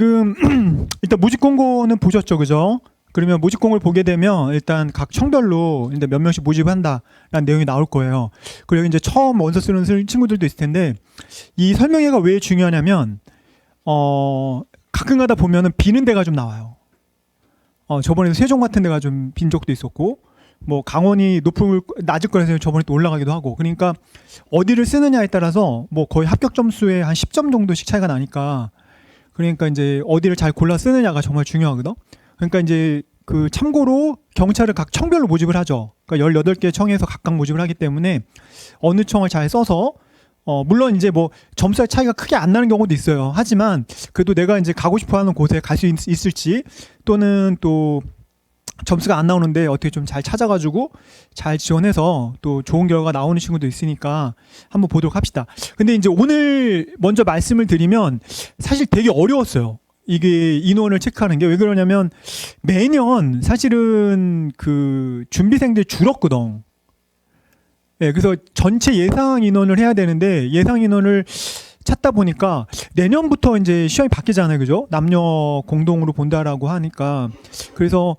지금 일단 모집 공고는 보셨죠, 그죠? 그러면 모집 공고를 보게 되면 일단 각 청별로 이제 몇 명씩 모집한다라는 내용이 나올 거예요. 그리고 이제 처음 원서 쓰는 친구들도 있을 텐데 이 설명회가 왜 중요하냐면 가끔가다 보면은 비는 데가 좀 나와요. 저번에도 세종 같은 데가 좀 빈 적도 있었고 뭐 강원이 낮을 거라서 저번에 또 올라가기도 하고 그러니까 어디를 쓰느냐에 따라서 뭐 거의 합격 점수에 한 10점 정도씩 차이가 나니까 그러니까 이제 어디를 잘 골라 쓰느냐가 정말 중요하거든. 그러니까 이제 그 참고로 경찰을 각 청별로 모집을 하죠. 그러니까 18개 청에서 각각 모집을 하기 때문에 어느 청을 잘 써서 물론 이제 뭐 점수의 차이가 크게 안 나는 경우도 있어요. 하지만 그래도 내가 이제 가고 싶어 하는 곳에 갈 수 있을지 또는 또 점수가 안 나오는데 어떻게 좀 잘 찾아가지고 잘 지원해서 또 좋은 결과가 나오는 친구도 있으니까 한번 보도록 합시다. 근데 이제 오늘 먼저 말씀을 드리면 사실 되게 어려웠어요. 이게 인원을 체크하는 게 왜 그러냐면 매년 사실은 그 준비생들이 줄었거든. 네, 그래서 전체 예상 인원을 해야 되는데 예상 인원을 찾다 보니까 내년부터 이제 시험이 바뀌잖아요, 그죠? 남녀 공동으로 본다라고 하니까 그래서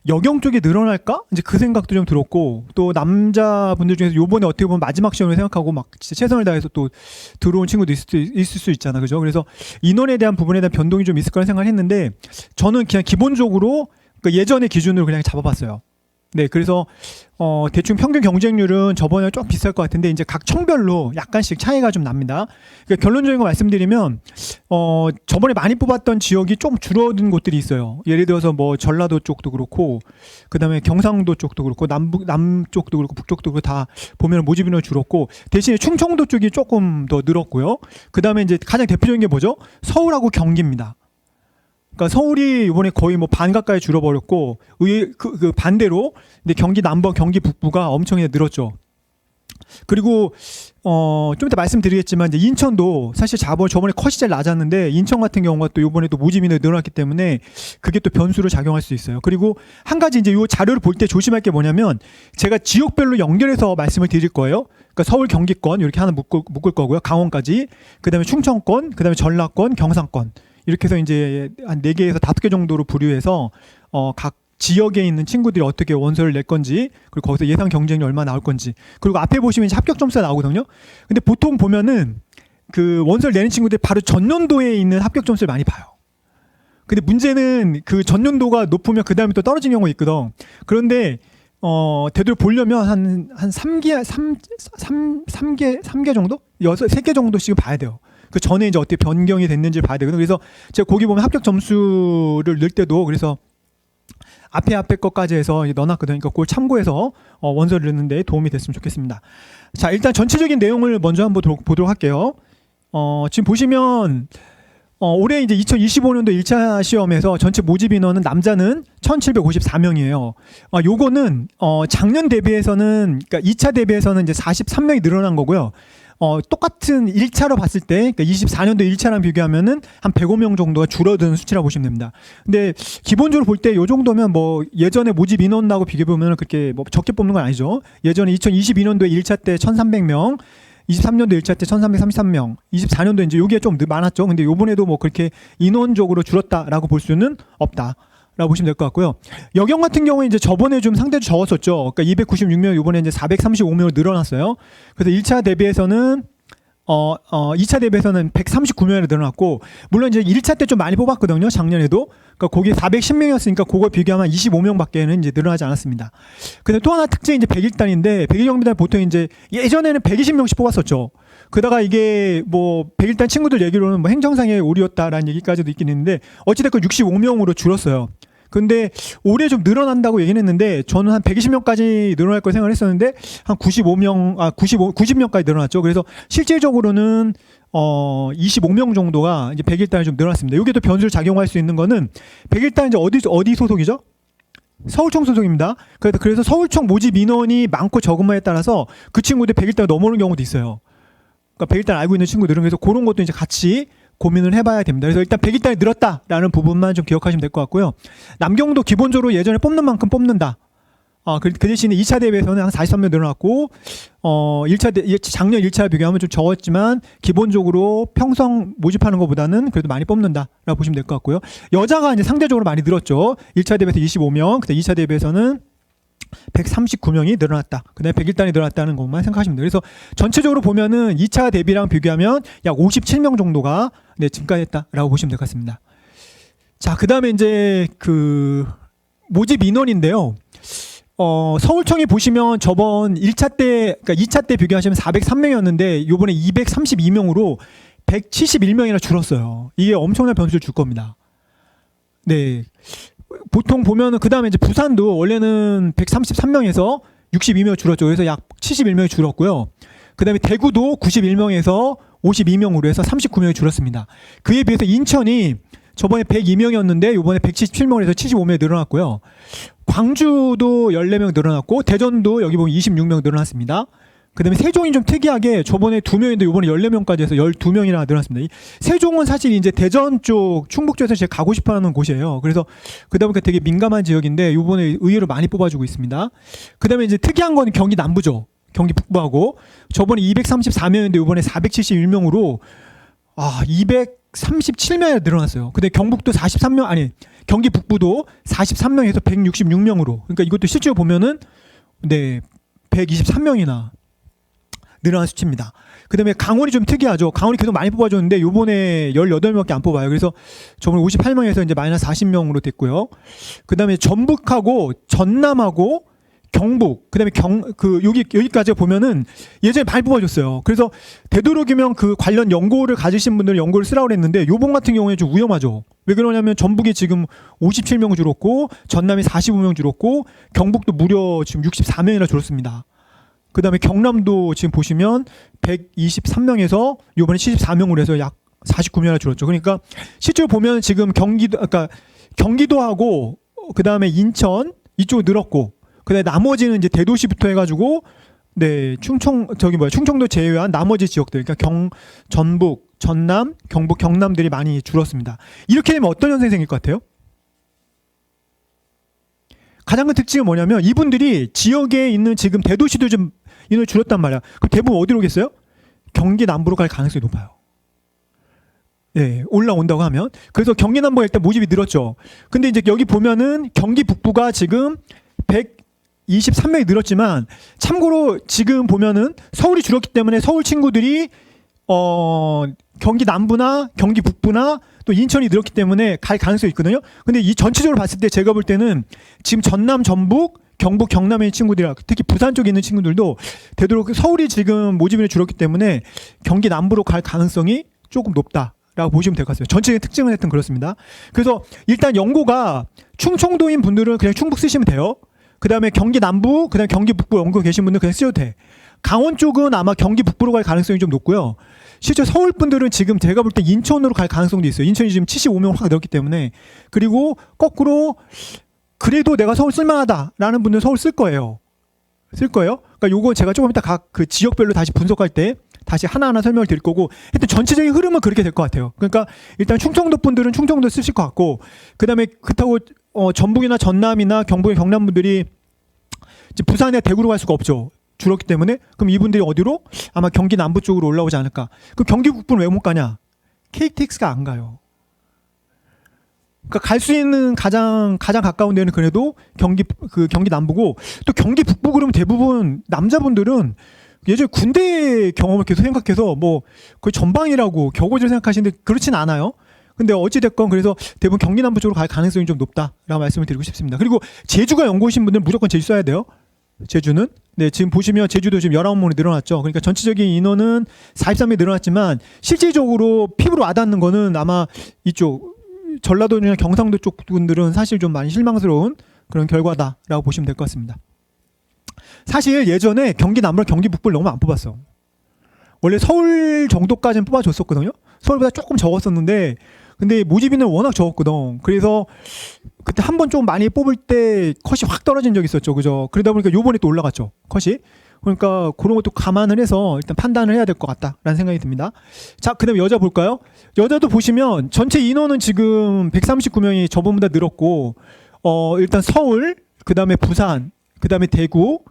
여경 쪽이 늘어날까? 이제 그 생각도 좀 들었고 또 남자분들 중에서 요번에 어떻게 보면 마지막 시험을 생각하고 막 진짜 최선을 다해서 또 들어온 친구도 있을 수 있잖아, 그죠? 그래서 인원에 대한 부분에 대한 변동이 좀 있을 거라 생각했는데 저는 그냥 기본적으로 그러니까 예전의 기준으로 그냥 잡아봤어요. 네, 그래서 대충 평균 경쟁률은 저번에 좀 비쌀 것 같은데 이제 각 청별로 약간씩 차이가 좀 납니다. 그러니까 결론적인 거 말씀드리면 저번에 많이 뽑았던 지역이 좀 줄어든 곳들이 있어요. 예를 들어서 뭐 전라도 쪽도 그렇고 그다음에 경상도 쪽도 그렇고 남쪽도 그렇고 북쪽도 그렇고 다 보면 모집 인원이 줄었고 대신에 충청도 쪽이 조금 더 늘었고요. 그다음에 이제 가장 대표적인 게 뭐죠? 서울하고 경기입니다. 그러니까 서울이 이번에 거의 뭐 반 가까이 줄어버렸고 그 반대로 근데 경기 남부, 경기 북부가 엄청나게 늘었죠. 그리고 좀 이따 말씀드리겠지만 이제 인천도 사실 저번에 컷이 제일 낮았는데 인천 같은 경우가 또 이번에 또 모집 인원이 늘어났기 때문에 그게 또 변수로 작용할 수 있어요. 그리고 한 가지 이제 이 자료를 볼 때 조심할 게 뭐냐면 제가 지역별로 연결해서 말씀을 드릴 거예요. 그러니까 서울 경기권 이렇게 하나 묶을 거고요. 강원까지. 그다음에 충청권, 그다음에 전라권, 경상권. 이렇게 해서 이제 한 4개에서 5개 정도로 분류해서 각 지역에 있는 친구들이 어떻게 원서를 낼 건지 그리고 거기서 예상 경쟁률이 얼마 나올 건지 그리고 앞에 보시면 이제 합격 점수가 나오거든요. 근데 보통 보면은 그 원서를 내는 친구들이 바로 전년도에 있는 합격 점수를 많이 봐요. 근데 문제는 그 전년도가 높으면 그 다음에 또 떨어지는 경우가 있거든. 그런데 되도록 보려면 한 3개 정도? 3개 정도씩 봐야 돼요. 그 전에 이제 어떻게 변경이 됐는지를 봐야 되거든요. 그래서 제가 거기 보면 합격 점수를 넣을 때도 그래서 앞에 것까지 해서 넣어놨거든요. 그러니까 그걸 참고해서 원서를 넣는데 도움이 됐으면 좋겠습니다. 자, 일단 전체적인 내용을 먼저 한번 보도록 할게요. 지금 보시면 올해 이제 2025년도 1차 시험에서 전체 모집 인원은 남자는 1,754명이에요. 요거는 작년 대비해서는 그러니까 2차 대비해서는 이제 43명이 늘어난 거고요. 똑같은 1차로 봤을 때, 그러니까 24년도 1차랑 비교하면은 한 105명 정도가 줄어든 수치라고 보시면 됩니다. 근데 기본적으로 볼 때 요 정도면 뭐 예전에 모집 인원하고 비교해보면 그렇게 뭐 적게 뽑는 건 아니죠. 예전에 2022년도에 1차 때 1,300명, 23년도 1차 때 1,333명, 24년도 이제 요게 좀 많았죠. 근데 요번에도 뭐 그렇게 인원적으로 줄었다라고 볼 수는 없다. 라고 보시면 될 것 같고요. 여경 같은 경우에 이제 저번에 좀 상대적으로 적었었죠. 그러니까 296명, 이번에 이제 435명으로 늘어났어요. 그래서 1차 대비해서는 2차 대비해서는 139명으로 늘어났고, 물론 이제 1차 때 좀 많이 뽑았거든요. 작년에도. 그러니까 거기 410명이었으니까 그거 비교하면 25명밖에는 이제 늘어나지 않았습니다. 근데 또 하나 특징이 이제 100일단인데, 100일 보통 이제 예전에는 120명씩 뽑았었죠. 그러다가 이게 뭐 100일단 친구들 얘기로는 뭐 행정상의 오류였다라는 얘기까지도 있긴 있는데 어찌됐건 65명으로 줄었어요. 근데 올해 좀 늘어난다고 얘기는 했는데 저는 한 120명까지 늘어날 걸 생각을 했었는데 한 90명까지 늘어났죠. 그래서 실질적으로는 25명 정도가 이제 100일단에 좀 늘어났습니다. 이게 또 변수를 작용할 수 있는 거는 100일단 이제 어디 소속이죠? 서울청 소속입니다. 그래서 서울청 모집 인원이 많고 적음에 따라서 그 친구들 100일단 넘어오는 경우도 있어요. 그러니까 100일단 알고 있는 친구들은 그래서 그런 것도 이제 같이 고민을 해봐야 됩니다. 그래서 일단 100일단이 늘었다라는 부분만 좀 기억하시면 될 것 같고요. 남경도 기본적으로 예전에 뽑는 만큼 뽑는다. 그 대신에 2차 대비해서는 한 43명 늘어났고, 작년 1차 비교하면 좀 적었지만, 기본적으로 평성 모집하는 것보다는 그래도 많이 뽑는다라고 보시면 될 것 같고요. 여자가 이제 상대적으로 많이 늘었죠. 1차 대비해서 25명, 그다음 2차 대비해서는 139명이 늘어났다. 그다음에 101단이 늘어났다는 것만 생각하시면 돼요. 그래서 전체적으로 보면은 2차 대비랑 비교하면 약 57명 정도가 증가했다라고 보시면 될 것 같습니다. 자, 그다음에 이제 그 모집 인원인데요. 서울청이 보시면 저번 1차 때, 그러니까 2차 때 비교하시면 403명이었는데 요번에 232명으로 171명이나 줄었어요. 이게 엄청난 변수를 줄 겁니다. 네. 보통 보면은 그다음에 이제 부산도 원래는 133명에서 62명 줄었죠. 그래서 약 71명이 줄었고요. 그다음에 대구도 91명에서 52명으로 해서 39명이 줄었습니다. 그에 비해서 인천이 저번에 102명이었는데 요번에 177명에서 75명이 늘어났고요. 광주도 14명 늘어났고 대전도 여기 보면 26명 늘어났습니다. 그다음에 세종이 좀 특이하게 저번에 2명인데 요번에 14명까지 해서 12명이나 늘어났습니다. 세종은 사실 이제 대전 쪽 충북 쪽에서 제가 가고 싶어 하는 곳이에요. 그래서 그러다 보니까 되게 민감한 지역인데 요번에 의외로 많이 뽑아주고 있습니다. 그다음에 이제 특이한 건 경기 남부죠. 경기 북부하고 저번에 234명인데 요번에 471명으로 237명이 늘어났어요. 근데 경북도 43명, 경기 북부도 43명에서 166명으로. 그러니까 이것도 실제로 보면은, 123명이나 늘어난 수치입니다. 그 다음에 강원이 좀 특이하죠. 강원이 계속 많이 뽑아줬는데, 요번에 18명밖에 안 뽑아요. 그래서 저번에 58명에서 이제 마이너스 40명으로 됐고요. 그 다음에 전북하고 전남하고 경북, 그 다음에 여기까지 보면은 예전에 많이 뽑아줬어요. 그래서 되도록이면 그 관련 연고를 가지신 분들은 연고를 쓰라고 그랬는데 요번 같은 경우에 좀 위험하죠. 왜 그러냐면 전북이 지금 57명 줄었고 전남이 45명 줄었고 경북도 무려 지금 64명이나 줄었습니다. 그 다음에 경남도 지금 보시면 123명에서 요번에 74명으로 해서 약 49명이나 줄었죠. 그러니까 실제로 보면 지금 경기도하고 그 다음에 인천 이쪽으로 늘었고 그다음에 나머지는 이제 대도시부터 해가지고 충청도 제외한 나머지 지역들 그러니까 전북, 전남, 경북, 경남들이 많이 줄었습니다. 이렇게 되면 어떤 현상이 생길 것 같아요? 가장 큰 특징은 뭐냐면 이분들이 지역에 있는 지금 대도시도 좀 인원이 줄었단 말이야. 그럼 대부분 어디로 오겠어요? 경기 남부로 갈 가능성이 높아요. 네, 올라온다고 하면. 그래서 경기 남부가 일단 모집이 늘었죠. 근데 이제 여기 보면은 경기 북부가 지금 123명이 늘었지만 참고로 지금 보면은 서울이 줄었기 때문에 서울 친구들이 경기 남부나 경기 북부나 또 인천이 늘었기 때문에 갈 가능성이 있거든요. 근데 이 전체적으로 봤을 때 제가 볼 때는 지금 전남, 전북, 경북, 경남에 있는 친구들이랑 특히 부산 쪽에 있는 친구들도 되도록 서울이 지금 모집인이 줄었기 때문에 경기 남부로 갈 가능성이 조금 높다라고 보시면 될 것 같습니다. 전체적인 특징은 하여튼 그렇습니다. 그래서 일단 연고가 충청도인 분들은 그냥 충북 쓰시면 돼요. 그 다음에 경기 남부, 그 다음에 경기 북부 연구 계신 분들 그냥 쓰셔도 돼. 강원 쪽은 아마 경기 북부로 갈 가능성이 좀 높고요. 실제 서울 분들은 지금 제가 볼 때 인천으로 갈 가능성도 있어요. 인천이 지금 75명 확 늘었기 때문에. 그리고 거꾸로 그래도 내가 서울 쓸만하다라는 분들은 서울 쓸 거예요. 그러니까 요거 제가 조금 이따 각 그 지역별로 다시 분석할 때 다시 하나하나 설명을 드릴 거고 하여튼 전체적인 흐름은 그렇게 될 것 같아요. 그러니까 일단 충청도 분들은 충청도 쓰실 것 같고 그 다음에 그렇다고 전북이나 전남이나 경북의 경남 분들이 이제 부산에 대구로 갈 수가 없죠. 줄었기 때문에. 그럼 이분들이 어디로? 아마 경기 남부 쪽으로 올라오지 않을까. 그럼 경기 북부는 왜 못 가냐? KTX가 안 가요. 그러니까 갈 수 있는 가장 가까운 데는 그래도 경기 남부고 또 경기 북부 그러면 대부분 남자분들은 예전에 군대 경험을 계속 생각해서 뭐 거의 전방이라고 격오지를 생각하시는데 그렇진 않아요. 근데 어찌됐건 그래서 대부분 경기 남부 쪽으로 갈 가능성이 좀 높다라고 말씀을 드리고 싶습니다. 그리고 제주가 연고이신 분들은 무조건 제주 써야 돼요. 제주는. 지금 보시면 제주도 지금 19명이 늘어났죠. 그러니까 전체적인 인원은 43명이 늘어났지만 실질적으로 피부로 와닿는 거는 아마 이쪽 전라도나 경상도 쪽 분들은 사실 좀 많이 실망스러운 그런 결과다라고 보시면 될 것 같습니다. 사실 예전에 경기 남부랑 경기 북부를 너무 안 뽑았어. 원래 서울 정도까지는 뽑아줬었거든요. 서울보다 조금 적었었는데 근데 모집인은 워낙 적었거든. 그래서 그때 한 번 좀 많이 뽑을 때 컷이 확 떨어진 적이 있었죠. 그죠? 그러다 보니까 요번에 또 올라갔죠. 컷이. 그러니까 그런 것도 감안을 해서 일단 판단을 해야 될 것 같다라는 생각이 듭니다. 자, 그 다음에 여자 볼까요? 여자도 보시면 전체 인원은 지금 139명이 저번보다 늘었고 일단 서울, 그 다음에 부산, 그다음에 대구,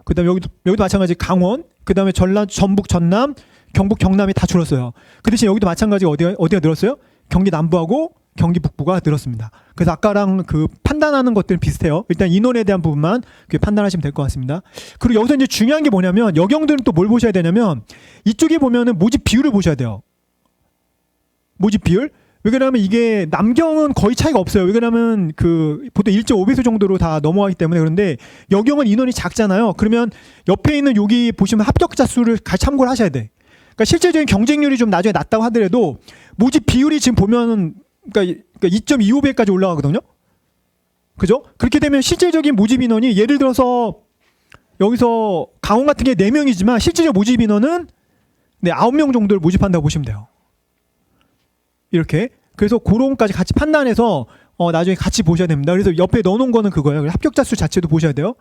그다음에 여기도 마찬가지 강원, 그다음에 전라도, 전북, 전남, 경북, 경남이 다 줄었어요. 그 대신 여기도 마찬가지 어디가 늘었어요? 경기 남부하고 경기 북부가 늘었습니다. 그래서 아까랑 그 판단하는 것들은 비슷해요. 일단 인원에 대한 부분만 판단하시면 될 것 같습니다. 그리고 여기서 이제 중요한 게 뭐냐면 여경들은 또 뭘 보셔야 되냐면 이쪽에 보면은 모집 비율을 보셔야 돼요. 모집 비율. 왜 그러냐면 이게 남경은 거의 차이가 없어요. 왜 그러냐면 그 보통 1.5배수 정도로 다 넘어가기 때문에. 그런데 여경은 인원이 작잖아요. 그러면 옆에 있는 여기 보시면 합격자 수를 같이 참고를 하셔야 돼. 그러니까 실질적인 경쟁률이 좀 나중에 낮다고 하더라도 모집 비율이 지금 보면은 그러니까 2.25배까지 올라가거든요. 그죠? 그렇게 되면 실질적인 모집 인원이 예를 들어서 여기서 강원 같은 게 4명이지만 실질적 모집 인원은 9명 정도를 모집한다고 보시면 돼요. 이렇게. 그래서 그런 것까지 같이 판단해서 나중에 같이 보셔야 됩니다. 그래서 옆에 넣어놓은 거는 그거예요. 합격자 수 자체도 보셔야 돼요.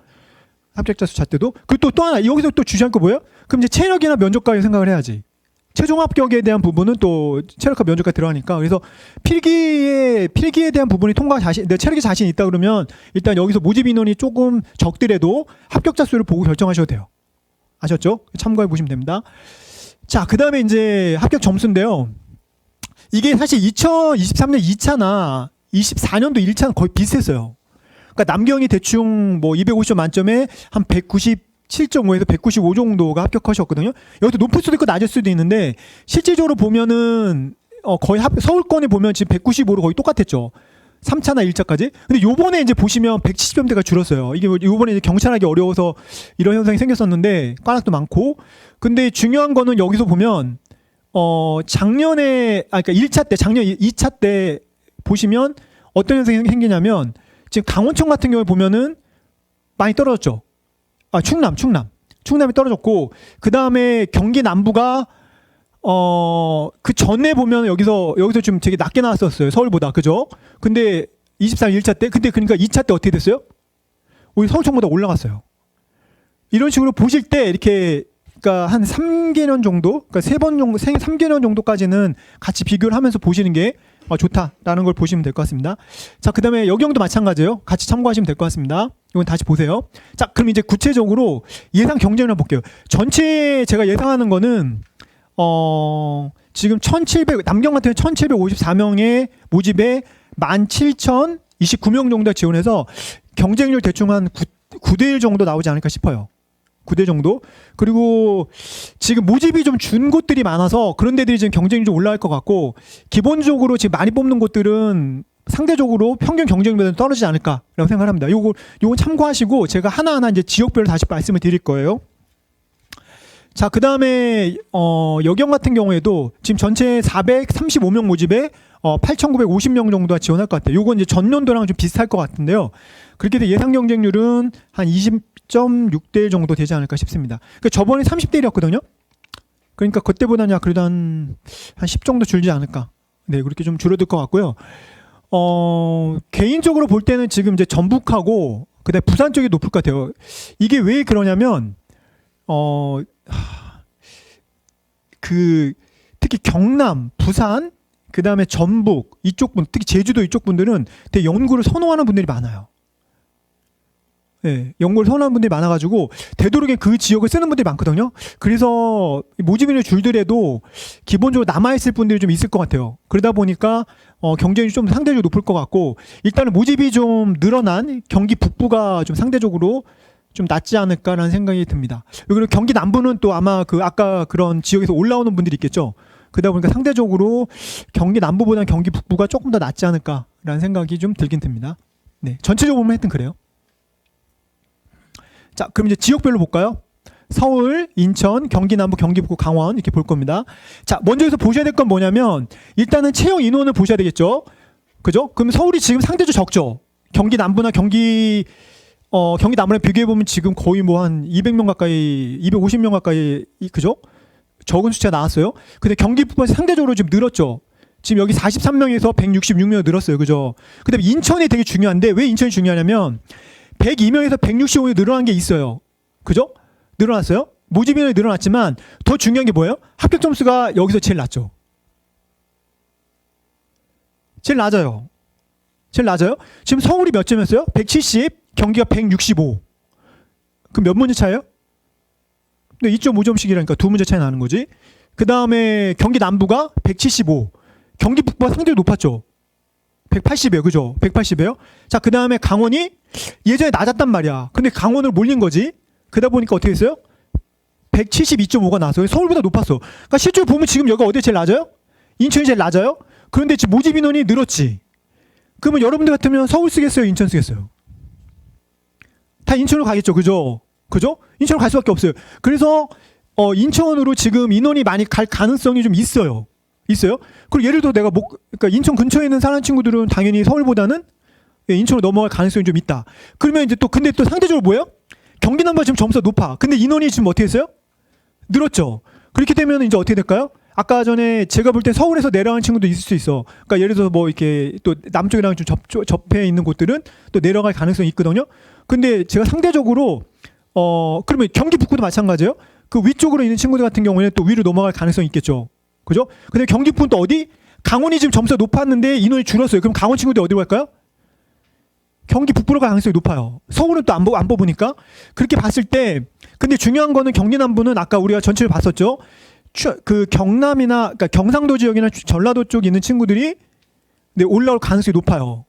합격자 수 자체도. 그리고 또 하나 여기서 또 주시한 거 뭐예요? 그럼 이제 체력이나 면접까지 생각을 해야지. 최종 합격에 대한 부분은 또 체력과 면접까지 들어가니까. 그래서 필기에 대한 부분이 체력이 자신 있다 그러면 일단 여기서 모집 인원이 조금 적더라도 합격자 수를 보고 결정하셔도 돼요. 아셨죠? 참고해 보시면 됩니다. 자, 그 다음에 이제 합격 점수인데요. 이게 사실 2023년 2차나 24년도 1차는 거의 비슷했어요. 그러니까 남경이 대충 뭐 250점 만점에 한 197.5에서 195 정도가 합격하셨거든요. 여기서 높을 수도 있고 낮을 수도 있는데 실질적으로 보면은 거의 서울권에 보면 지금 195로 거의 똑같았죠. 3차나 1차까지. 근데 요번에 이제 보시면 170점대가 줄었어요. 이게 요번에 이제 경찰하기 어려워서 이런 현상이 생겼었는데 꽈락도 많고. 근데 중요한 거는 여기서 보면 작년에, 그러니까 1차 때, 작년 2차 때 보시면 어떤 현상이 생기냐면 지금 강원청 같은 경우에 보면은 많이 떨어졌죠. 충남이 떨어졌고, 그 다음에 경기 남부가, 그 전에 보면 여기서 좀 되게 낮게 나왔었어요. 서울보다. 그죠? 근데 23, 1차 때, 근데 그러니까 2차 때 어떻게 됐어요? 우리 서울청보다 올라갔어요. 이런 식으로 보실 때 이렇게 그러니까 한 3개년 정도, 그러니까 3번 정도, 3개년 정도까지는 같이 비교를 하면서 보시는 게 좋다라는 걸 보시면 될 것 같습니다. 자, 그 다음에 여경도 마찬가지예요. 같이 참고하시면 될 것 같습니다. 이건 다시 보세요. 자, 그럼 이제 구체적으로 예상 경쟁률 볼게요. 전체 제가 예상하는 거는 지금 1,700, 남경 같은 경우 1,754명의 모집에 17,029명 정도 지원해서 경쟁률 대충 한 9대1 정도 나오지 않을까 싶어요. 9대 정도. 그리고 지금 모집이 좀 준 곳들이 많아서 그런 데들이 지금 경쟁이 좀 올라갈 것 같고, 기본적으로 지금 많이 뽑는 곳들은 상대적으로 평균 경쟁률은 떨어지지 않을까라고 생각을 합니다. 요건 참고하시고 제가 하나하나 이제 지역별로 다시 말씀을 드릴 거예요. 자, 그 다음에 여경 같은 경우에도 지금 전체 435명 모집에 8,950명 정도가 지원할 것 같아요. 요건 이제 전년도랑 좀 비슷할 것 같은데요. 그렇게 해서 예상 경쟁률은 한 20.6대 정도 되지 않을까 싶습니다. 그러니까 저번에 30대1이었거든요. 그러니까 그때보다는 그래도 한 10 정도 줄지 않을까. 네, 그렇게 좀 줄어들 것 같고요. 개인적으로 볼 때는 지금 이제 전북하고 그다음에 부산 쪽이 높을 것 같아요. 이게 왜 그러냐면 특히 경남, 부산, 그 다음에 전북 이쪽 분, 특히 제주도 이쪽 분들은 되게 연구를 선호하는 분들이 많아요. 네, 연구를 선호하는 분들이 많아가지고 되도록이면 그 지역을 쓰는 분들이 많거든요. 그래서 모집인을 줄더라도 기본적으로 남아있을 분들이 좀 있을 것 같아요. 그러다 보니까 경쟁이 좀 상대적으로 높을 것 같고, 일단은 모집이 좀 늘어난 경기 북부가 좀 상대적으로 좀 낫지 않을까라는 생각이 듭니다. 그리고 경기 남부는 또 아마 아까 그런 지역에서 올라오는 분들이 있겠죠. 그러다 보니까 상대적으로 경기 남부보다는 경기 북부가 조금 더 낫지 않을까라는 생각이 좀 들긴 듭니다. 네, 전체적으로 보면 하여튼 그래요. 자, 그럼 이제 지역별로 볼까요? 서울, 인천, 경기 남부, 경기 북부, 강원 이렇게 볼 겁니다. 자, 먼저 여기서 보셔야 될 건 뭐냐면 일단은 채용 인원을 보셔야 되겠죠. 그죠? 그럼 서울이 지금 상대적으로 적죠. 경기 남부나 경기 남부랑 비교해보면 지금 거의 뭐 한 200명 가까이, 250명 가까이, 그죠? 적은 숫자가 나왔어요. 근데 경기 북부는 상대적으로 좀 늘었죠. 지금 여기 43명에서 166명 늘었어요. 그죠? 그 다음에 인천이 되게 중요한데, 왜 인천이 중요하냐면 102명에서 165명 늘어난 게 있어요. 그죠? 늘어났어요. 모집 인원이 늘어났지만 더 중요한 게 뭐예요? 합격 점수가 여기서 제일 낮죠. 제일 낮아요. 지금 서울이 몇 점이었어요? 170, 경기가 165. 그럼 몇 문제 차예요? 네, 2.5점씩이라니까 두 문제 차이 나는 거지. 그 다음에 경기 남부가 175. 경기 북부가 상대로 높았죠. 180이에요. 그죠? 180이에요. 자, 그 다음에 강원이 예전에 낮았단 말이야. 근데 강원을 몰린 거지. 그러다 보니까 어떻게 했어요? 172.5가 나왔어요. 서울보다 높았어. 그러니까 실제로 보면 지금 여기가 어디가 제일 낮아요? 인천이 제일 낮아요? 그런데 지금 모집 인원이 늘었지. 그러면 여러분들 같으면 서울 쓰겠어요? 인천 쓰겠어요? 다 인천으로 가겠죠. 그죠? 그죠? 인천으로 갈 수밖에 없어요. 그래서 인천으로 지금 인원이 많이 갈 가능성이 좀 있어요. 있어요? 그리고 예를 들어 내가 그러니까 인천 근처에 있는 사는 친구들은 당연히 서울보다는 인천으로 넘어갈 가능성이 좀 있다. 그러면 이제 또 근데 또 상대적으로 뭐예요? 경기 남부가 지금 점수가 높아. 근데 인원이 지금 어떻게 했어요? 늘었죠. 그렇게 되면 이제 어떻게 될까요? 아까 전에 제가 볼 때 서울에서 내려가는 친구도 있을 수 있어. 그러니까 예를 들어서 뭐 이렇게 또 남쪽이랑 좀 접해 있는 곳들은 또 내려갈 가능성이 있거든요. 근데 제가 상대적으로 그러면 경기 북부도 마찬가지예요. 그 위쪽으로 있는 친구들 같은 경우에는 또 위로 넘어갈 가능성이 있겠죠. 그죠? 근데 경기 북부는 또 어디? 강원이 지금 점수가 높았는데 인원이 줄었어요. 그럼 강원 친구들이 어디로 갈까요? 경기 북부로 갈 가능성이 높아요. 서울은 또 안 뽑으니까. 그렇게 봤을 때 근데 중요한 거는 경기 남부는 아까 우리가 전체를 봤었죠. 그 경남이나 그러니까 경상도 지역이나 전라도 쪽에 있는 친구들이 올라올 가능성이 높아요.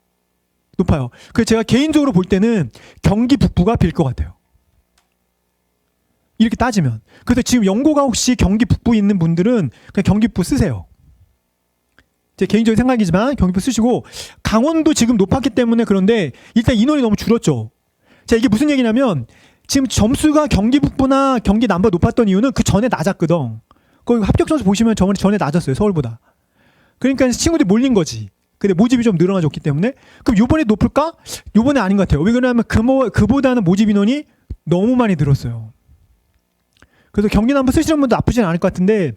높아요. 그래서 제가 개인적으로 볼 때는 경기 북부가 빌 것 같아요. 이렇게 따지면. 그래서 지금 연고가 혹시 경기 북부에 있는 분들은 그냥 경기 북부 쓰세요. 제 개인적인 생각이지만 경기 북부 쓰시고 강원도 지금 높았기 때문에 그런데 일단 인원이 너무 줄었죠. 자, 이게 무슨 얘기냐면 지금 점수가 경기 북부나 경기 남부가 높았던 이유는 그 전에 낮았거든. 거기 합격 점수 보시면 전에 낮았어요. 서울보다. 그러니까 친구들이 몰린 거지. 근데 모집이 좀 늘어나졌기 때문에 그럼 요번에 높을까? 요번에 아닌 것 같아요. 왜 그러냐면 그보다는 모집 인원이 너무 많이 늘었어요. 그래서 경기 남부 쓰시는 분도 나쁘진 않을 것 같은데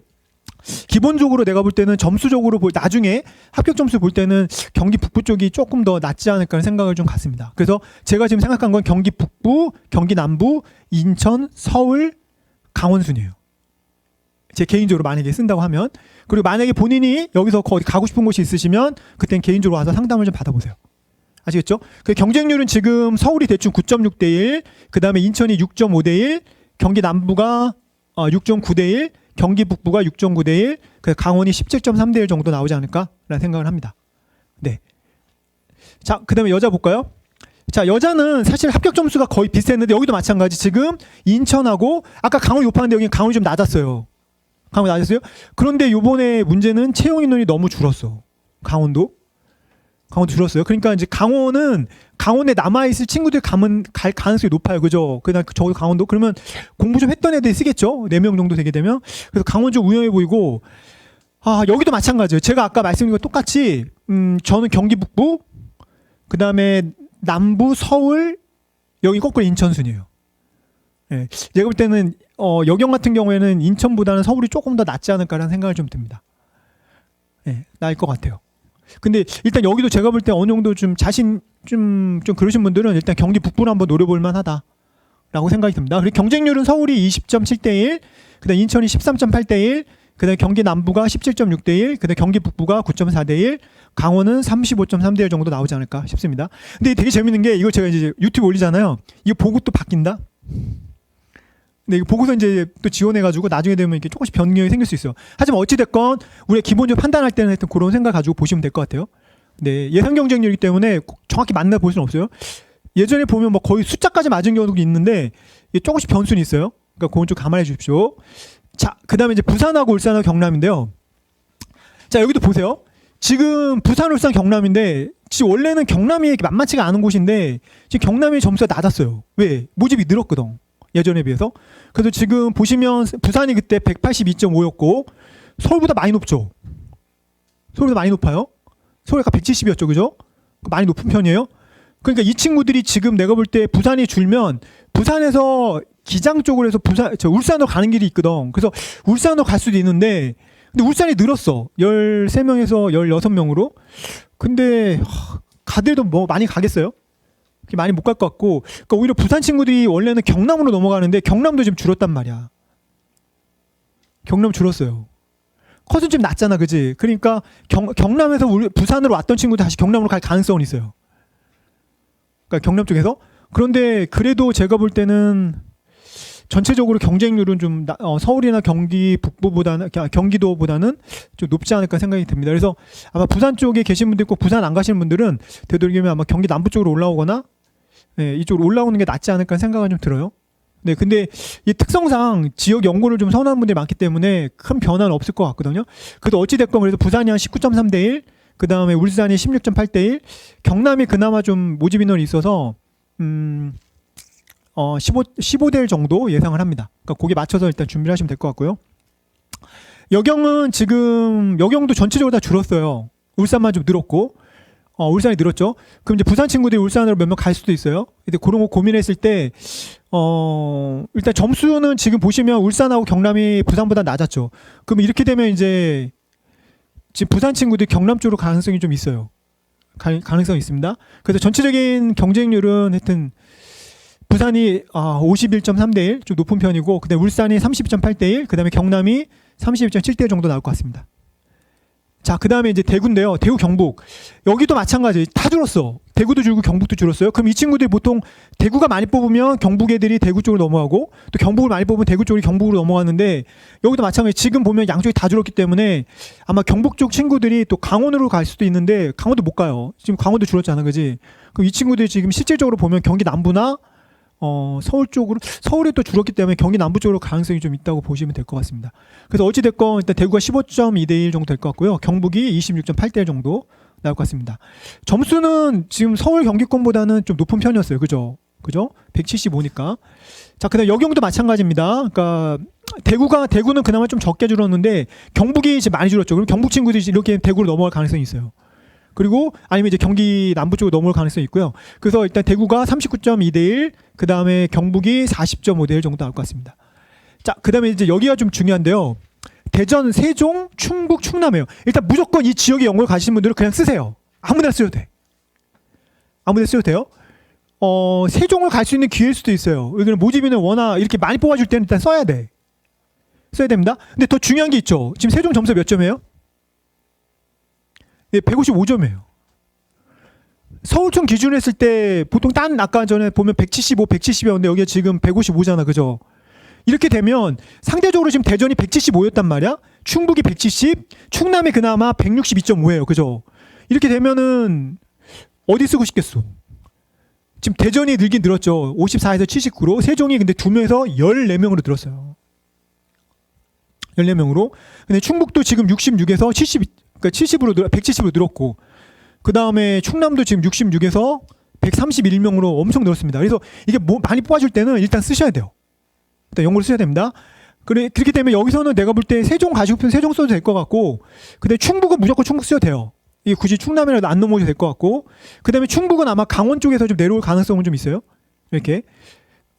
기본적으로 내가 볼 때는 점수적으로 나중에 합격 점수 볼 때는 경기 북부 쪽이 조금 더 낫지 않을까 하는 생각을 좀 갖습니다. 그래서 제가 지금 생각한 건 경기 북부, 경기 남부, 인천, 서울, 강원 순이에요. 제 개인적으로 만약에 쓴다고 하면. 그리고 만약에 본인이 여기서 거기 가고 싶은 곳이 있으시면 그땐 개인적으로 와서 상담을 좀 받아보세요. 아시겠죠? 그 경쟁률은 지금 서울이 대충 9.6대 1, 그 다음에 인천이 6.5대 1, 경기 남부가 6.9대 1, 경기 북부가 6.9대 1, 그 강원이 17.3대 1 정도 나오지 않을까라는 생각을 합니다. 네. 자, 그 다음에 여자 볼까요? 자, 여자는 사실 합격 점수가 거의 비슷했는데 여기도 마찬가지. 지금 인천하고 아까 강원이 높았는데 여기 강원이 좀 낮았어요. 강원 낮았어요? 그런데 요번에 문제는 채용 인원이 너무 줄었어. 강원도 줄었어요. 그러니까 이제 강원에 남아있을 친구들 갈 가능성이 높아요. 그죠? 그냥 저도 강원도 그러면 공부 좀 했던 애들이 쓰겠죠? 4명 정도 되게 되면. 그래서 강원 좀 우연해 보이고, 여기도 마찬가지예요. 제가 아까 말씀드린 것 똑같이, 저는 경기 북부, 그 다음에 남부, 서울, 여기 거꾸로 인천 순이에요. 예. 제가 볼 때는, 여경 같은 경우에는 인천보다는 서울이 조금 더 낫지 않을까라는 생각을 좀 듭니다. 예, 나을 것 같아요. 근데 일단 여기도 제가 볼 때 어느 정도 좀 좀 그러신 분들은 일단 경기 북부로 한번 노려볼 만하다라고 생각이 듭니다. 그리고 경쟁률은 서울이 20.7대 1, 그다음 인천이 13.8대 1, 그다음 경기 남부가 17.6대 1, 그다음 경기 북부가 9.4대 1, 강원은 35.3대 1 정도 나오지 않을까 싶습니다. 근데 되게 재밌는 게 이거 제가 이제 유튜브 올리잖아요. 이거 보고 또 바뀐다. 근데 이거 보고서 이제 또 지원해가지고 나중에 되면 이렇게 조금씩 변경이 생길 수 있어요. 하지만 어찌됐건 우리가 기본적으로 판단할 때는 하여튼 그런 생각 가지고 보시면 될 것 같아요. 네, 예상 경쟁률이기 때문에 정확히 맞나 볼 수는 없어요. 예전에 보면 뭐 거의 숫자까지 맞은 경우도 있는데 이게 조금씩 변수는 있어요. 그러니까 그건 좀 감안해 주십시오. 자, 그 다음에 이제 부산하고 울산하고 경남인데요. 자, 여기도 보세요. 지금 부산, 울산, 경남인데 지금 원래는 경남이 만만치가 않은 곳인데 지금 경남의 점수가 낮았어요. 왜? 모집이 늘었거든. 예전에 비해서. 그래서 지금 보시면 부산이 그때 182.5였고 서울보다 많이 높죠. 서울보다 많이 높아요. 서울 아까 170이었죠. 그죠? 많이 높은 편이에요. 그러니까 이 친구들이 지금 내가 볼 때 부산이 줄면 부산에서 기장 쪽으로 해서 울산으로 가는 길이 있거든. 그래서 울산으로 갈 수도 있는데 근데 울산이 늘었어. 13명에서 16명으로. 근데 가들도 뭐 많이 가겠어요? 많이 못 갈 것 같고, 그러니까 오히려 부산 친구들이 원래는 경남으로 넘어가는데 경남도 지금 줄었단 말이야. 경남 줄었어요. 컷은 좀 낮잖아, 그지? 그러니까 경남에서 부산으로 왔던 친구들 다시 경남으로 갈 가능성은 있어요. 그러니까 경남 쪽에서. 그런데 그래도 제가 볼 때는 전체적으로 경쟁률은 좀 서울이나 경기도보다는 좀 높지 않을까 생각이 듭니다. 그래서 아마 부산 쪽에 계신 분들 있고 부산 안 가시는 분들은 되도록이면 아마 경기 남부 쪽으로 올라오거나 이쪽으로 올라오는 게 낫지 않을까 생각은 좀 들어요. 네, 근데 이 특성상 지역 연고를 좀 선호하는 분들이 많기 때문에 큰 변화는 없을 것 같거든요. 그래도 어찌됐건 그래도 부산이 한 19.3대 1, 그 다음에 울산이 16.8대 1, 경남이 그나마 좀 모집 인원이 있어서 15대 1 정도 예상을 합니다. 그러니까 거기에 맞춰서 일단 준비를 하시면 될 것 같고요. 여경은 지금 여경도 전체적으로 다 줄었어요. 울산만 좀 늘었고, 울산이 늘었죠. 그럼 이제 부산 친구들이 울산으로 몇 명 갈 수도 있어요. 근데 그런 거 고민했을 때, 일단 점수는 지금 보시면 울산하고 경남이 부산보다 낮았죠. 그럼 이렇게 되면 이제 지금 부산 친구들이 경남 쪽으로 가능성이 좀 있어요. 가능성이 있습니다. 그래서 전체적인 경쟁률은 하여튼 부산이 51.3대 1, 좀 높은 편이고, 그다음에 울산이 32.8대 1, 그다음에 경남이 31.7대 1 정도 나올 것 같습니다. 자, 그다음에 이제 대구인데요. 대구 경북. 여기도 마찬가지. 다 줄었어. 대구도 줄고 경북도 줄었어요. 그럼 이 친구들이 보통 대구가 많이 뽑으면 경북 애들이 대구 쪽으로 넘어가고 또 경북을 많이 뽑으면 대구 쪽이 경북으로 넘어가는데 여기도 마찬가지. 지금 보면 양쪽이 다 줄었기 때문에 아마 경북 쪽 친구들이 또 강원으로 갈 수도 있는데 강원도 못 가요. 지금 강원도 줄었잖아. 그지? 그럼 이 친구들이 지금 실질적으로 보면 경기 남부나 서울 쪽으로, 서울이 또 줄었기 때문에 경기 남부 쪽으로 가능성이 좀 있다고 보시면 될 것 같습니다. 그래서 어찌됐건 일단 대구가 15.2대 1 정도 될 것 같고요. 경북이 26.8대 1 정도 나올 것 같습니다. 점수는 지금 서울 경기권보다는 좀 높은 편이었어요. 그죠? 175니까. 자, 그다음 여경도 마찬가지입니다. 그러니까 대구는 그나마 좀 적게 줄었는데 경북이 이제 많이 줄었죠. 그럼 경북 친구들이 이렇게 대구로 넘어갈 가능성이 있어요. 그리고 아니면 이제 경기 남부 쪽으로 넘어올 가능성이 있고요. 그래서 일단 대구가 39.2대 1, 그 다음에 경북이 40.5대 1 정도 나올 것 같습니다. 자, 그 다음에 이제 여기가 좀 중요한데요. 대전, 세종, 충북, 충남이에요. 일단 무조건 이 지역에 연고를 가시는 분들은 그냥 쓰세요. 아무데나 쓰셔도 돼. 아무데나 쓰셔도 돼요. 세종을 갈 수 있는 기회일 수도 있어요. 여기는 모집인을 워낙 이렇게 많이 뽑아줄 때는 일단 써야 돼. 써야 됩니다. 근데 더 중요한 게 있죠. 지금 세종 점수 몇 점이에요? 네, 155점이에요. 서울청 기준으로 했을 때 보통 딴 아까 전에 보면 175, 170이었는데 여기가 지금 155잖아. 그죠? 이렇게 되면 상대적으로 지금 대전이 175였단 말이야. 충북이 170, 충남이 그나마 162.5예요. 그죠? 이렇게 되면은 어디 쓰고 싶겠어? 지금 대전이 늘긴 늘었죠. 54에서 79로. 세종이 근데 2명에서 14명으로 늘었어요. 14명으로. 근데 충북도 지금 66에서 170으로 늘었고, 그 다음에 충남도 지금 66에서 131명으로 엄청 늘었습니다. 그래서 이게 많이 뽑아줄 때는 일단 쓰셔야 돼요. 일단 연구를 쓰셔야 됩니다. 그렇게 되면 여기서는 내가 볼 때 세종 가시고 싶으면 세종 써도 될 것 같고, 근데 충북은 무조건 충북 써도 돼요. 이게 굳이 충남이라도 안 넘어도 될 것 같고, 그 다음에 충북은 아마 강원 쪽에서 좀 내려올 가능성은 좀 있어요. 이렇게.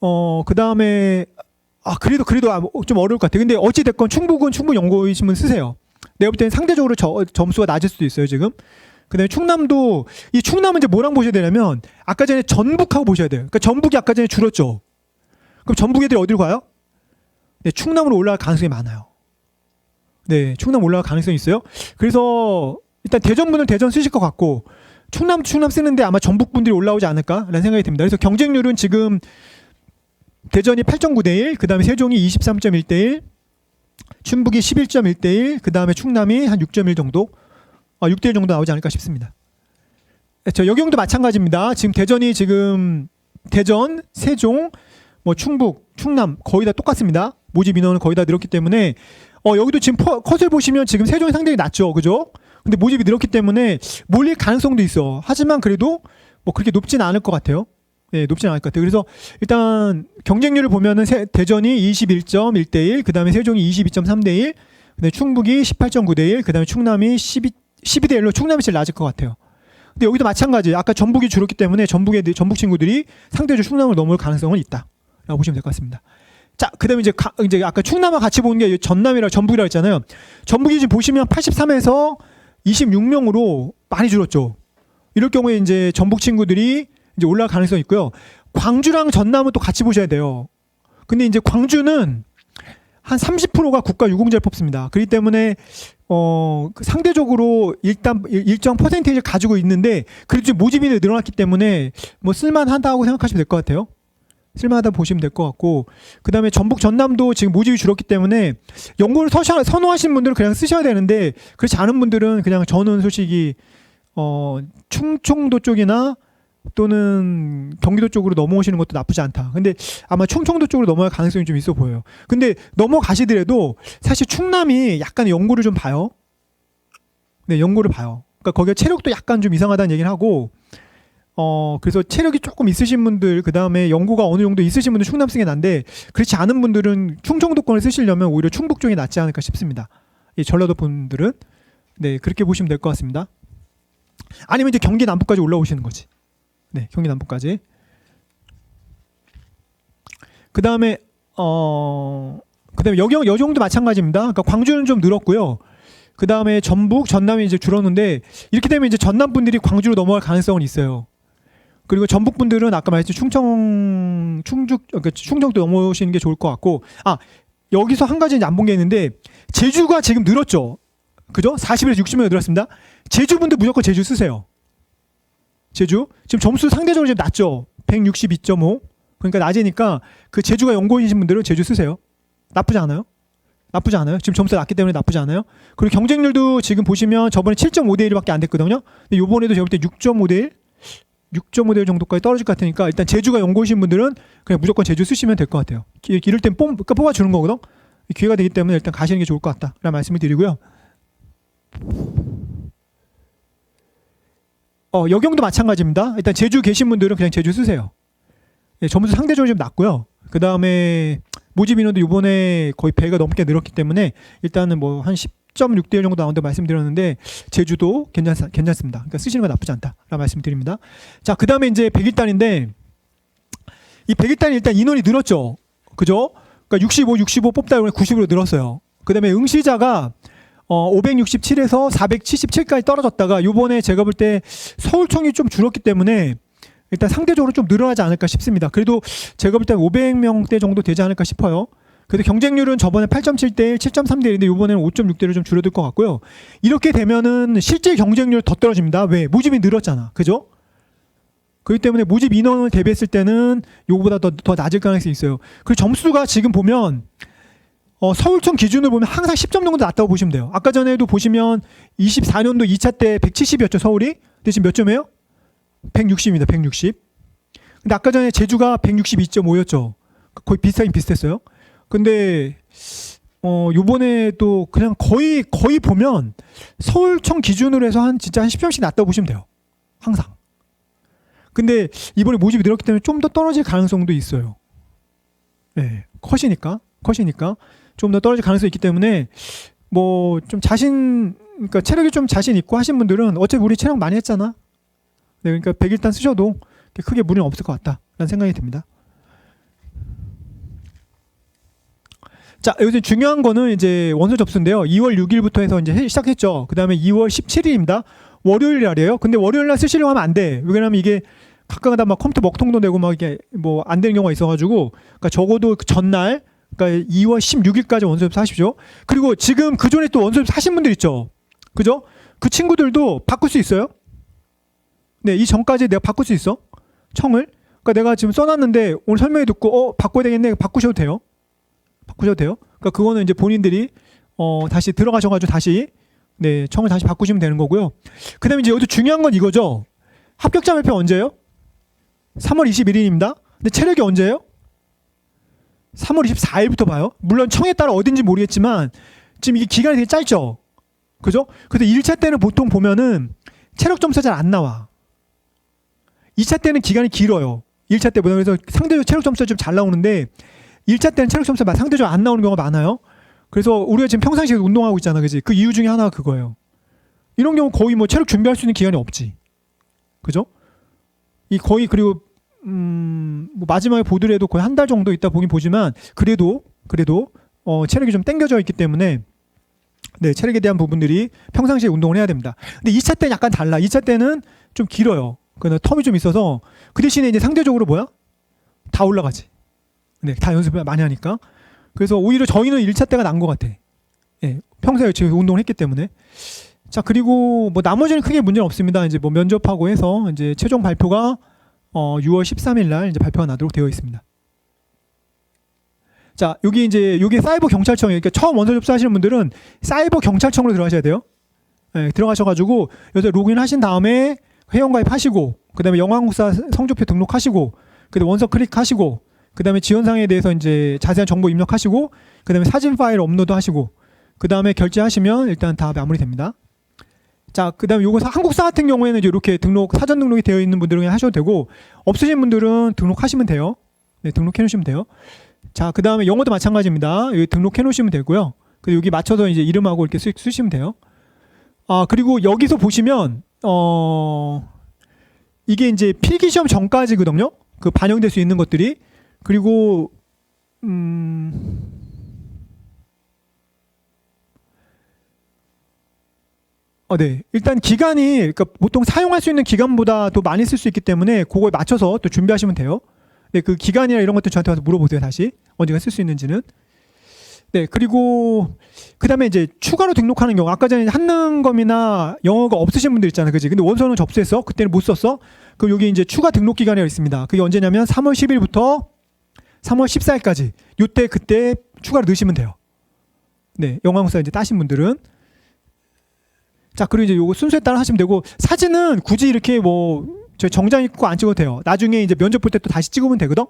그 다음에 그래도 좀 어려울 것 같아요. 근데 어찌됐건 충북은 충북 연구이시면 쓰세요. 내가 볼 때는 상대적으로 점수가 낮을 수도 있어요, 지금. 그 다음에 충남도, 이 충남은 이제 뭐랑 보셔야 되냐면, 아까 전에 전북하고 보셔야 돼요. 그러니까 전북이 아까 전에 줄었죠. 그럼 전북 애들이 어디로 가요? 네, 충남으로 올라갈 가능성이 많아요. 네, 충남 올라갈 가능성이 있어요. 그래서 일단 대전 분은 대전 쓰실 것 같고, 충남 쓰는데 아마 전북 분들이 올라오지 않을까라는 생각이 듭니다. 그래서 경쟁률은 지금 대전이 8.9대 1, 그 다음에 세종이 23.1대 1, 충북이 11.1대 1, 그 다음에 충남이 한 6.1 정도, 6대 1 정도 나오지 않을까 싶습니다. 여경도 마찬가지입니다. 지금 대전이 지금 대전, 세종, 뭐 충북, 충남 거의 다 똑같습니다. 모집 인원은 거의 다 늘었기 때문에 여기도 지금 컷을 보시면 지금 세종이 상당히 낮죠, 그죠? 근데 모집이 늘었기 때문에 몰릴 가능성도 있어. 하지만 그래도 뭐 그렇게 높지는 않을 것 같아요. 네, 높지는 않을 것 같아요. 그래서 일단 경쟁률을 보면은 대전이 21.1대 1, 그 다음에 세종이 22.3대 1, 근데 충북이 18.9대 1, 그 다음에 충남이 12대 1로 충남이 제일 낮을 것 같아요. 근데 여기도 마찬가지. 아까 전북이 줄었기 때문에 전북 친구들이 상대적으로 충남을 넘을 가능성은 있다라고 보시면 될 것 같습니다. 자, 그다음에 이제 아까 충남과 같이 보는 게 전북이라고 했잖아요. 전북이 지금 보시면 83에서 26명으로 많이 줄었죠. 이럴 경우에 이제 전북 친구들이 이제 올라갈 가능성이 있고요. 광주랑 전남은 또 같이 보셔야 돼요. 근데 이제 광주는 한 30%가 국가 유공자를 뽑습니다. 그렇기 때문에 상대적으로 일정 퍼센테이지를 가지고 있는데 그래도 지금 모집인이 늘어났기 때문에 뭐 쓸만하다고 생각하시면 될 것 같아요. 쓸만하다 보시면 될 것 같고, 그 다음에 전북 전남도 지금 모집이 줄었기 때문에 연고를 선호하시는 분들은 그냥 쓰셔야 되는데, 그렇지 않은 분들은 그냥 저는 솔직히 충청도 쪽이나 또는 경기도 쪽으로 넘어오시는 것도 나쁘지 않다. 근데 아마 충청도 쪽으로 넘어갈 가능성이 좀 있어 보여요. 근데 넘어가시더라도 사실 충남이 약간 연고를 좀 봐요. 네, 연고를 봐요. 그러니까 거기가 체력도 약간 좀 이상하다는 얘기를 하고, 그래서 체력이 조금 있으신 분들, 그 다음에 연고가 어느 정도 있으신 분들 충남 쓰는 게 난데, 그렇지 않은 분들은 충청도권을 쓰시려면 오히려 충북 쪽이 낫지 않을까 싶습니다. 이 전라도 분들은. 네, 그렇게 보시면 될 것 같습니다. 아니면 이제 경기 남부까지 올라오시는 거지. 네, 경기 남부까지. 그 다음에 여정도 마찬가지입니다. 그러니까 광주는 좀 늘었고요. 그 다음에 전북, 전남이 이제 줄었는데, 이렇게 되면 이제 전남 분들이 광주로 넘어갈 가능성은 있어요. 그리고 전북 분들은 아까 말했듯이 충청도 넘어오시는 게 좋을 것 같고, 여기서 한 가지 안 본 게 있는데, 제주가 지금 늘었죠. 그죠? 40에서 60명 늘었습니다. 제주 분들 무조건 제주 쓰세요. 제주 지금 점수 상대적으로 지금 낮죠. 162.5. 그러니까 낮으니까 그 제주가 연고이신 분들은 제주 쓰세요. 나쁘지 않아요. 나쁘지 않아요. 지금 점수가 낮기 때문에 나쁘지 않아요. 그리고 경쟁률도 지금 보시면 저번에 7.5대 1밖에 안 됐거든요. 근데 요번에도 제가 볼 때 6.5대 1, 6.5대 1 정도까지 떨어질 것 같으니까, 일단 제주가 연고이신 분들은 그냥 무조건 제주 쓰시면 될 것 같아요. 이럴 땐 뽑아주는 거거든. 기회가 되기 때문에 일단 가시는 게 좋을 것 같다라는 말씀을 드리고요. 여경도 마찬가지입니다. 일단 제주 계신 분들은 그냥 제주 쓰세요. 네, 점수 상대적으로 좀 낮고요. 그 다음에 모집 인원도 이번에 거의 배가 넘게 늘었기 때문에 일단은 뭐 한 10.6대 1 정도 나온다고 말씀드렸는데, 제주도 괜찮습니다. 그러니까 쓰시는 건 나쁘지 않다라는 말씀드립니다. 자, 그 다음에 이제 101단인데, 이 101단이 일단 인원이 늘었죠. 그죠? 그러니까 65 뽑다 보니 90으로 늘었어요. 그 다음에 응시자가 567에서 477까지 떨어졌다가, 요번에 제가 볼 때 서울청이 좀 줄었기 때문에 일단 상대적으로 좀 늘어나지 않을까 싶습니다. 그래도 제가 볼 때 500명대 정도 되지 않을까 싶어요. 그래도 경쟁률은 저번에 8.7대 1, 7.3대 1인데 요번에는 5.6대로 좀 줄어들 것 같고요. 이렇게 되면은 실제 경쟁률 더 떨어집니다. 왜? 모집이 늘었잖아. 그죠? 그렇기 때문에 모집 인원을 대비했을 때는 요거보다 더 낮을 가능성이 있어요. 그리고 점수가 지금 보면 서울청 기준으로 보면 항상 10점 정도 낮다고 보시면 돼요. 아까 전에도 보시면 24년도 2차 때 170이었죠, 서울이. 근데 지금 몇 점이에요? 160입니다. 160. 근데 아까 전에 제주가 162.5였죠. 거의 비슷하긴 비슷했어요. 근데 요번에도 그냥 거의 보면 서울청 기준으로 해서 진짜 한 10점씩 낮다고 보시면 돼요. 항상. 근데 이번에 모집이 늘었기 때문에 좀 더 떨어질 가능성도 있어요. 네, 컷이니까 좀 더 떨어질 가능성이 있기 때문에 뭐 좀 그러니까 체력이 좀 자신 있고 하신 분들은, 어차피 우리 체력 많이 했잖아. 네, 그러니까 101단 쓰셔도 크게 무리는 없을 것 같다라는 생각이 듭니다. 자, 여기서 중요한 거는 이제 원서 접수인데요. 2월 6일부터 해서 이제 시작했죠. 그 다음에 2월 17일입니다. 월요일 날이에요. 근데 월요일 날 쓰시려고 하면 안 돼. 왜냐면 이게 가끔가다 막 컴퓨터 먹통도 되고 막 이게 뭐 안 되는 경우가 있어가지고, 그러니까 적어도 그 전날, 그러니까 2월 16일까지 원서 접수하십시오. 그리고 지금 그 전에 또 원서 접수하신 분들 있죠. 그죠? 그 친구들도 바꿀 수 있어요. 네, 이 전까지 내가 바꿀 수 있어. 청을. 그러니까 내가 지금 써놨는데 오늘 설명해 듣고 바꿔야 되겠네. 바꾸셔도 돼요. 그러니까 그거는 이제 본인들이 다시 들어가셔가지고 다시 청을 다시 바꾸시면 되는 거고요. 그다음에 이제 여기도 중요한 건 이거죠. 합격자 발표 언제예요? 3월 21일입니다. 근데 체력이 언제예요? 3월 24일부터 봐요. 물론 청에 따라 어딘지 모르겠지만 지금 이게 기간이 되게 짧죠. 그죠? 그래서 1차 때는 보통 보면은 체력 점수가 잘 안 나와. 2차 때는 기간이 길어요. 1차 때보다. 그래서 상대적으로 체력 점수가 좀 잘 나오는데 1차 때는 체력 점수가 상대적으로 안 나오는 경우가 많아요. 그래서 우리가 지금 평상시에 운동하고 있잖아. 그지? 그 이유 중에 하나가 그거예요. 이런 경우 거의 뭐 체력 준비할 수 있는 기간이 없지. 그죠? 이 거의, 그리고 뭐 마지막에 보더라도 거의 한 달 정도 있다 보긴 보지만 그래도 체력이 좀 땡겨져 있기 때문에 체력에 대한 부분들이 평상시에 운동을 해야 됩니다. 근데 2차 때는 약간 달라. 2차 때는 좀 길어요. 그러나 텀이 좀 있어서 그 대신에 이제 상대적으로 다 올라가지. 다 연습을 많이 하니까. 그래서 오히려 저희는 1차 때가 나은 것 같아. 평소에 지금 운동을 했기 때문에. 자, 그리고 뭐 나머지는 크게 문제는 없습니다. 이제 뭐 면접하고 해서 이제 최종 발표가 6월 13일 날 이제 발표가 나도록 되어 있습니다. 자, 여기 이제 여기 사이버 경찰청이에요. 그러니까 처음 원서 접수하시는 분들은 사이버 경찰청으로 들어가셔야 돼요. 네, 들어가셔가지고 여기서 로그인 하신 다음에 회원가입하시고, 그다음에 영화국사 성적표 등록하시고, 그다음에 원서 클릭하시고, 그다음에 지원사항에 대해서 이제 자세한 정보 입력하시고, 그다음에 사진 파일 업로드하시고, 그다음에 결제하시면 일단 다 마무리됩니다. 자, 그다음에 요거 한국사 같은 경우에는 이제 이렇게 등록 사전 등록이 되어 있는 분들은 그냥 하셔도 되고, 없으신 분들은 등록하시면 돼요. 네, 등록해 놓으시면 돼요. 자, 그다음에 영어도 마찬가지입니다. 여기 등록해 놓으시면 되고요. 그리고 여기 맞춰서 이제 이름하고 이렇게 쓰시면 돼요. 아, 그리고 여기서 보시면 이게 이제 필기 시험 전까지거든요. 그 반영될 수 있는 것들이. 그리고 네. 일단 기간이, 그러니까 보통 사용할 수 있는 기간보다 더 많이 쓸 수 있기 때문에 그거에 맞춰서 또 준비하시면 돼요. 네, 그 기간이나 이런 것들 저한테 와서 물어보세요, 다시. 언제가 쓸 수 있는지는. 네, 그리고 그다음에 이제 추가로 등록하는 경우, 아까 전에 한능검이나 영어가 없으신 분들 있잖아요, 그지? 근데 원서는 접수했어, 그때는 못 썼어. 그럼 여기 이제 추가 등록 기간이 있습니다. 그게 언제냐면 3월 10일부터 3월 14일까지. 요때 그때 추가로 넣으시면 돼요. 네, 영어학사 이제 따신 분들은. 자, 그리고 이제 요거 순서에 따라 하시면 되고, 사진은 굳이 이렇게 뭐 저 정장 입고 안 찍어도 돼요. 나중에 이제 면접 볼 때 또 다시 찍으면 되거든.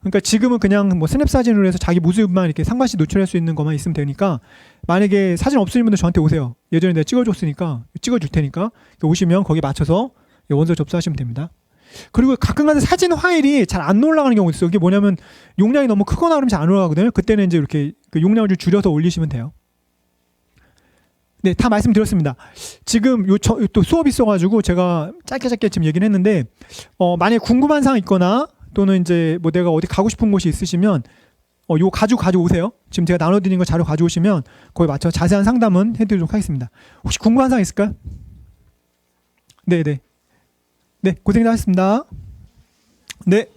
그러니까 지금은 그냥 뭐 스냅 사진으로 해서 자기 모습만 이렇게 상반신 노출할 수 있는 것만 있으면 되니까, 만약에 사진 없으신 분들 저한테 오세요. 예전에 내가 찍어줬으니까 찍어줄 테니까 오시면 거기 맞춰서 원서 접수하시면 됩니다. 그리고 가끔가다 사진 파일이 잘 안 올라가는 경우가 있어요. 이게 뭐냐면 용량이 너무 크거나 그러면 잘 안 올라가거든요. 그때는 이제 이렇게 그 용량을 좀 줄여서 올리시면 돼요. 네, 다 말씀드렸습니다. 지금 또 수업이 있어가지고 제가 짧게 지금 얘기는 했는데, 만약에 궁금한 사항 있거나 또는 이제 뭐 내가 어디 가고 싶은 곳이 있으시면 요 가져오세요. 지금 제가 나눠드린 거 자료 가져오시면 거기에 맞춰 자세한 상담은 해드리도록 하겠습니다. 혹시 궁금한 사항 있을까요? 네네. 네, 고생하셨습니다. 네.